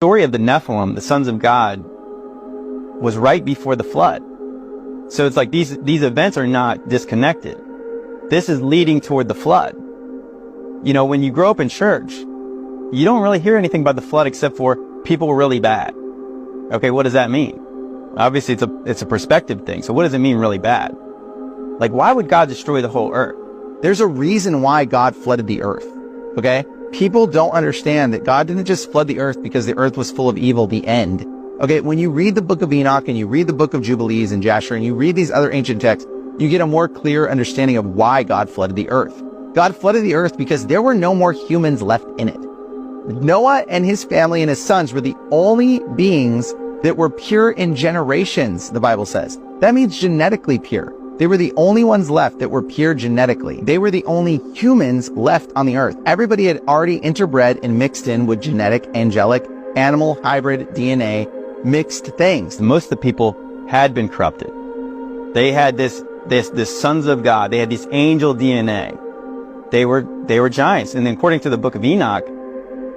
story of the Nephilim, the sons of God, was right before the flood. So it's like these events are not disconnected. This is leading toward the flood. You know, when you grow up in church, you don't really hear anything about the flood except for people were really bad. Okay, what does that mean? Obviously, it's a perspective thing. So what does it mean really bad? Like, why would God destroy the whole earth? There's a reason why God flooded the earth, okay? People don't understand that God didn't just flood the earth because the earth was full of evil, the end. Okay, when you read the book of Enoch and you read the book of Jubilees and Jasher and you read these other ancient texts, you get a more clear understanding of why God flooded the earth. God flooded the earth because there were no more humans left in it. Noah and his family and his sons were the only beings that were pure in generations, the Bible says. That means genetically pure. They were the only ones left that were pure genetically. They were the only humans left on the earth. Everybody had already interbred and mixed in with genetic, angelic, animal, hybrid, DNA, mixed things. Most of the people had been corrupted. They had this sons of God. They had this angel DNA. They were giants. And then according to the book of Enoch,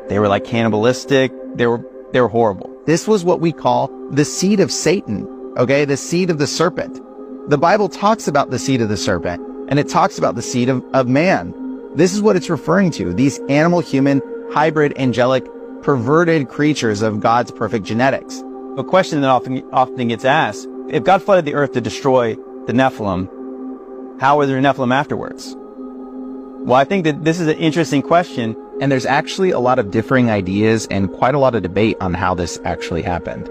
they were like cannibalistic. They were horrible. This was what we call the seed of Satan, okay? The seed of the serpent. The Bible talks about the seed of the serpent, and it talks about the seed of man. This is what it's referring to. These animal, human, hybrid, angelic, perverted creatures of God's perfect genetics. A question that often gets asked, if God flooded the earth to destroy the Nephilim, how were there Nephilim afterwards? Well, I think that this is an interesting question. And there's actually a lot of differing ideas and quite a lot of debate on how this actually happened.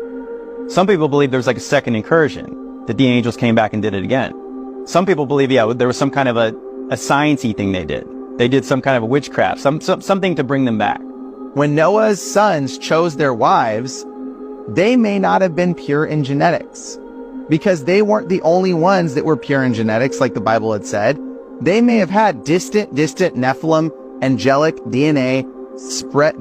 Some people believe there was like a second incursion, that the angels came back and did it again. Some people believe, yeah, there was some kind of a sciencey thing they did. They did some kind of a witchcraft, something to bring them back. When Noah's sons chose their wives, they may not have been pure in genetics because they weren't the only ones that were pure in genetics, like the Bible had said. They may have had distant Nephilim, angelic DNA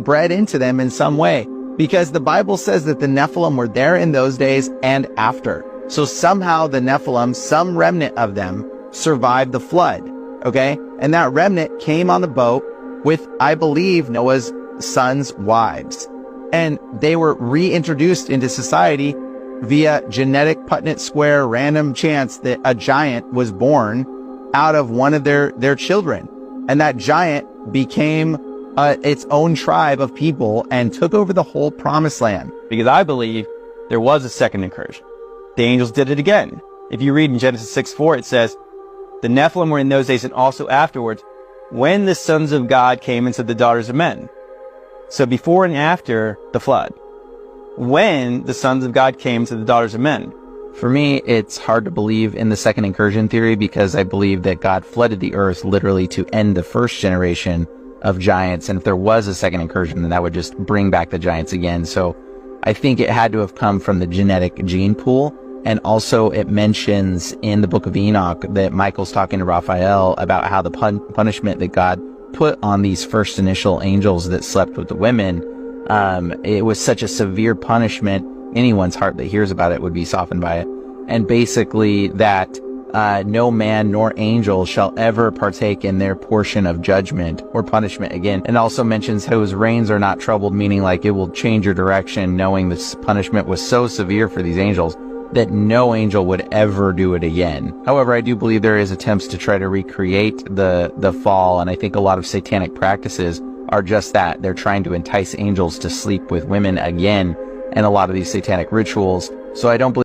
bred into them in some way, because the Bible says that the Nephilim were there in those days and after. So somehow the Nephilim, some remnant of them, survived the flood, okay? And that remnant came on the boat with, I believe, Noah's sons' wives. And they were reintroduced into society via genetic Punnett square random chance that a giant was born out of one of their children. And that giant became its own tribe of people and took over the whole promised land. Because I believe there was a second incursion. The angels did it again. If you read in Genesis 6:4, it says, the Nephilim were in those days and also afterwards when the sons of God came into the daughters of men. So before and after the flood, when the sons of God came to the daughters of men. For me, it's hard to believe in the second incursion theory because I believe that God flooded the earth literally to end the first generation of giants. And if there was a second incursion, then that would just bring back the giants again. So I think it had to have come from the genetic gene pool. And also it mentions in the book of Enoch that Michael's talking to Raphael about how the punishment that God put on these first initial angels that slept with the women, it was such a severe punishment. Anyone's heart that hears about it would be softened by it. And basically that no man nor angel shall ever partake in their portion of judgment or punishment again. And also mentions whose reins are not troubled, meaning like it will change your direction, knowing this punishment was so severe for these angels that no angel would ever do it again. However, I do believe there is attempts to try to recreate the fall, and I think a lot of satanic practices are just that. They're trying to entice angels to sleep with women again, and a lot of these satanic rituals. So I don't believe